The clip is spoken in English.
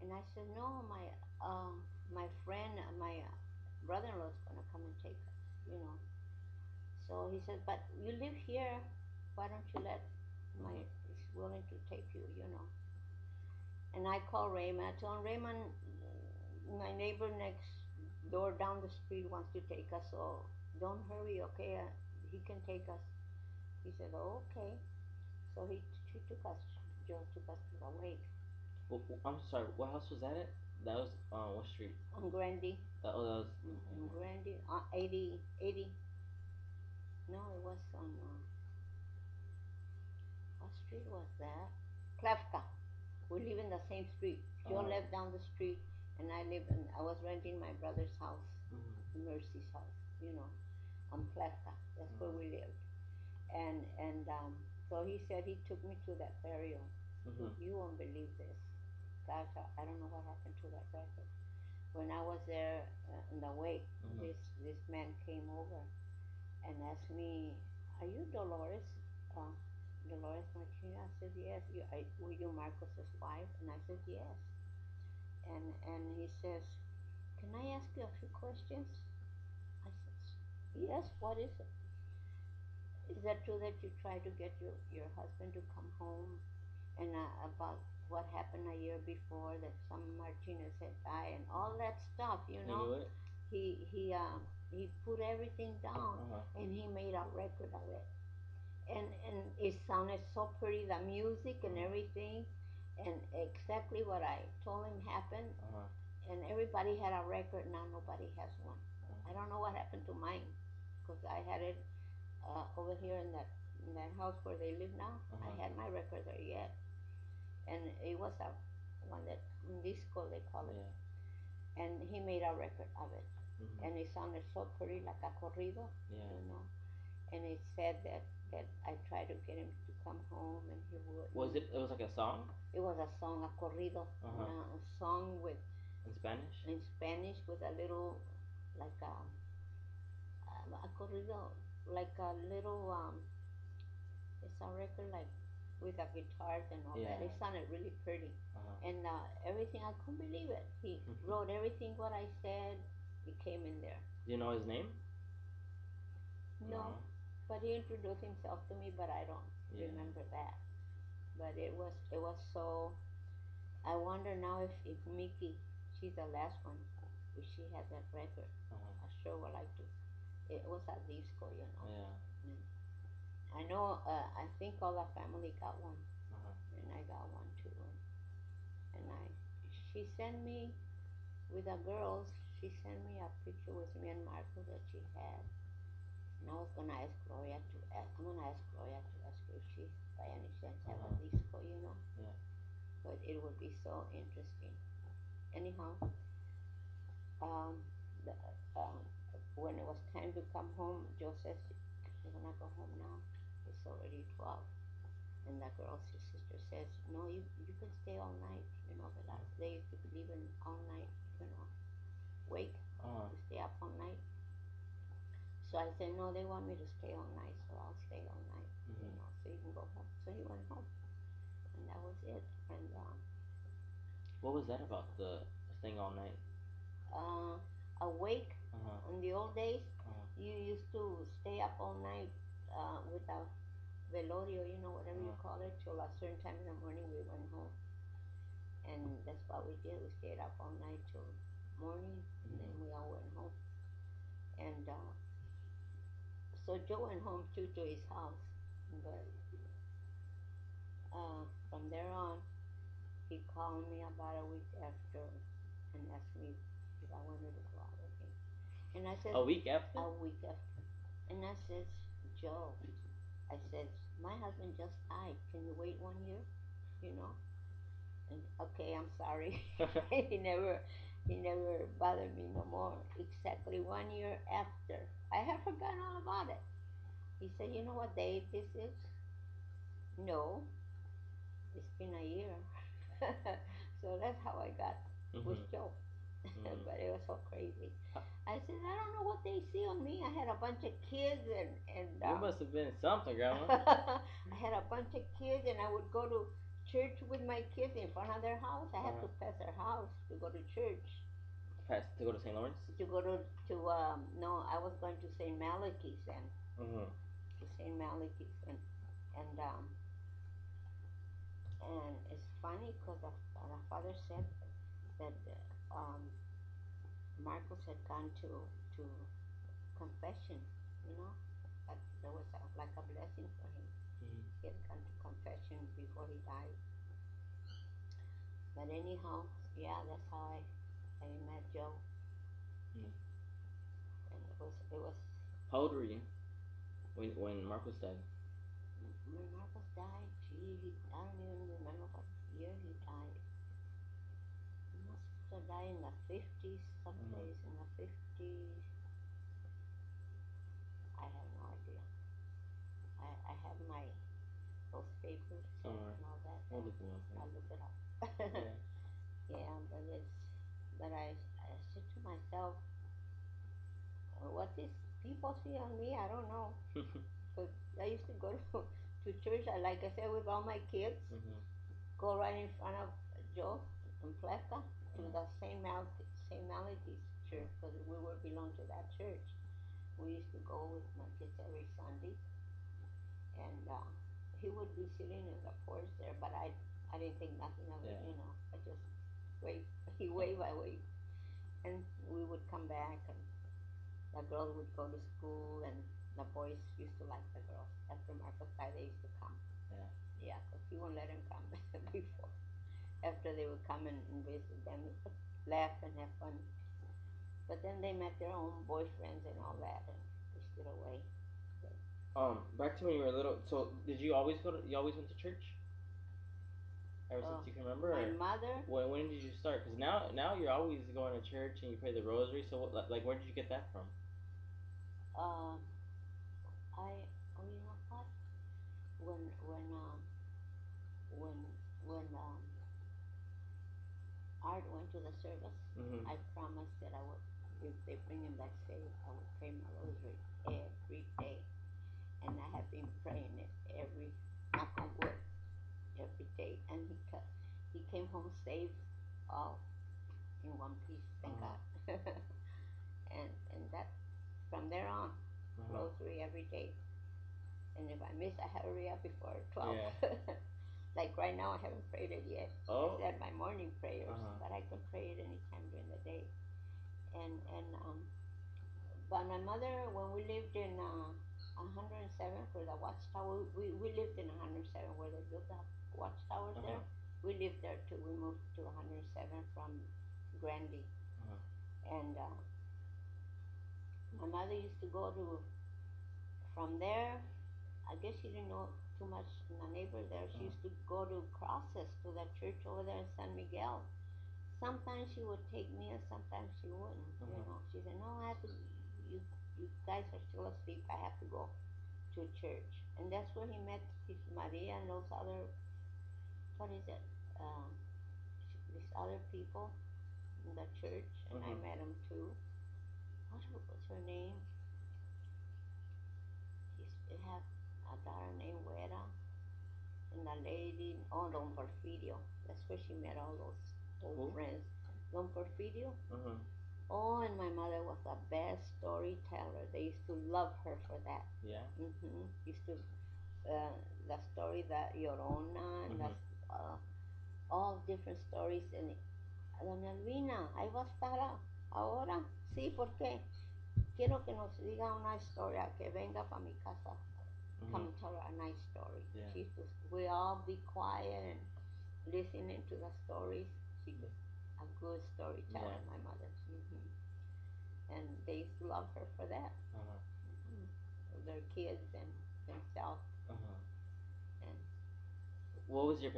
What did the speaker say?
And I said, no, my friend, my brother-in-law is gonna come and take us, you know. So he said, but you live here. Why don't you let my Mhm. is willing to take you, you know? And I called Raymond. I told him, Raymond, my neighbor next door down the street wants to take us, so don't hurry, okay? He can take us. He said, oh, okay. So he took us. Joe took us to the lake I'm sorry. What house was that at? That was what street? on Grandy. That was. Okay, On okay. Grandy, 80, 80. No, it was on what street was that? Klefka. We live in the same street. Joe Uh. lived down the street, and I was renting my brother's house, Mhm. Mercy's house, you know, on Plata. That's where Uh. we lived. And so he said he took me to that burial. Mhm. You won't believe this. Gosh, I don't know what happened to that record. When I was there in the wake, Mhm. this man came over and asked me, "Are you Dolores? Uh, Dolores Martinez?" I said, "Yes." Were you Marcos's wife? And I said, "Yes." And he says, "Can I ask you a few questions?" I said, "Yes. What is it? Is that true that you try to get your husband to come home and about what happened a year before that some Martinez had died and all that stuff, you He know?" knew it. He put everything down Uh huh. and he made a record of it. And it sounded so pretty, the music and Uh everything, and exactly what I told him happened. huh. And everybody had a record. Now nobody has one. I don't know what happened to mine, because I had it over here in that house where they live now. Uh I huh. had my record there yet, and it was a one that un disco they call it. Yeah. And he made a record of it, Mhm. and it sounded so pretty, like a corrido, Yeah. you know. And it said that I tried to get him to come home, and he Was wouldn't. it? It was like a song. It was a song, a corrido, Uh huh. a song with In Spanish. in Spanish with a little like a corrido, like a little it's a record like with the guitars and all Yeah. that. It sounded really pretty, Uh huh. and everything I couldn't believe it. He wrote everything what I said. It came in there. Do you know his name? No, No. but he introduced himself to me, but I don't Yeah. remember that. But it was so. I wonder now if Mickey, she's the last one, if she had that record. Uh huh. I sure would like to. It was a disco, you know. Yeah. And I know. I think all the family got one, Uh huh. and I got one too. And she sent me with the girls. She sent me a picture with me and Marco that she had. And I was gonna ask Gloria to. I'm gonna ask Gloria to ask her if she, by any chance, Uh have a huh. disco, you know. Yeah. But it would be so interesting. Anyhow, um, the, um, when it was time to come home, Joe says, "I'm gonna go home now. It's already 12." And the girl, his sister, says, "No, you can stay all night. You know, the last day you could leave in all night. You know, wake Uh huh. to stay up all night." So I said, "No, they want me to stay all night, so I'll stay all night. You Mhm. know, so you can go home." So he went home, and that was it. And What was that about? The staying all night. uh, awake Uh huh. in the old days, Uh huh. you used to stay up all night with a velorio, you know, whatever Uh you huh. call it, till a certain time in the morning we went home. And that's what we did. We stayed up all night till morning, and then Mhm. we all went home. And so Joe went home too to his house. But from there on, he called me about a week after and asked me if I wanted to go out with him. And I said, A week after. a week after. And I says, Joe, I said, my husband just died. Can you wait 1 year? You know? And okay, I'm sorry. He never bothered me no more. Exactly 1 year after. I had forgotten all about it. He said, you know what day this is? No, it's been a year. So that's how I got with Mhm. Joe. Mhm. But it was so crazy. Uh, I said, I don't know what they see on me. I had a bunch of kids and You must have been something, Grandma. I had a bunch of kids and I would go to church with my kids in front of their house. I had to pass their house to go to church. Pass to go to St. Lawrence. To go to no, I was going to St. Malachi's then. Mm-hmm. To St. Malachi's and um and it's funny because the father said that um Marcos had gone to confession, you know, that there was like a blessing for him. Mm-hmm. He had gone to confession before he died. But anyhow, yeah, that's how I met Joe, Mm. and it was How old were you when Marcos died? when Marcos died. Gee, I don't even remember what year he died. He must have died in the 50s, Mm-hmm. someplace in the 50s. I have no idea. I have my those papers set Somewhere. and all that. We'll look them up. I'll look it up. Yeah. Yeah, but I said to myself, what these people see on me, I don't know. Yeah. But I used to go to church, like I said, with all my kids, Mm-hmm. go right in front of Joe and Plata to Uh-huh. the St. Malachi's church because we were belong to that church. We used to go with my kids every Sunday, and he would be sitting in the porch there, but I didn't think nothing of it, Yeah. you know. I just wave. He waved, I waved, and we would come back, and the girls would go to school, and the boys used to like the girls. After Marcos died, they used to come. Yeah. Yeah, because he wouldn't let them come before. After they would come and visit them, laugh and have fun. But then they met their own boyfriends and all that, and they stood away. But, Back to when you were little. So, did you always go to? You always went to church ever since uh, you can remember? my Or mother, when did you start? Because now you're always going to church and you pray the rosary. So, like, where did you get that from? um, oh, you know what? When when um when when Art went to the service, Mm-hmm. I promised that I would, if they bring him back safe, I would pray my rosary every day, and I have been praying it every knock on wood every day, and he came home safe, all in one piece, thank Uh-huh. God. And that from there on, Uh-huh. rosary every day, and if I miss, I hurry up before 12. Yeah. Like right now, I haven't prayed it yet. I Oh. said my morning prayers, Uh-huh. but I can pray it anytime during the day. And but my mother, when we lived in 107 for the watchtower, we lived in 107 where they built the watchtowers Uh-huh. there. We lived there too. We moved to 107 from Grandy, Uh-huh. and my mother used to go to from there. I guess she didn't know too much in the neighbor there. She Uh-huh. used to go to crosses to the church over there in San Miguel. Sometimes she would take me, and sometimes she wouldn't. You Uh-huh. know, she said, "No, I have to. You, you guys are still asleep. I have to go to church." And that's where he met his Maria and those other, what is it? Um, these other people in the church, and I Uh-huh. met them too. What's her name? They have a daughter named Wera, and a lady, oh, Don Porfirio. That's where she met all those old Who? friends. Don Porfirio. Uh-huh. Oh, and my mother was the best storyteller. They used to love her for that. Yeah. Used to the story that Llorona and Mm-hmm. all different stories. And Doña Elvina, ahí va a estar ahora. Sí, porque quiero que nos diga una historia, que venga para mi casa. Come Mm-hmm. and tell her a nice story. Yeah. She used to, we all be quiet and listening to the stories. She was a good storyteller, Yeah. my mother. And they used to love her for that. Uh-huh. Their kids and themselves. Uh-huh. And What was your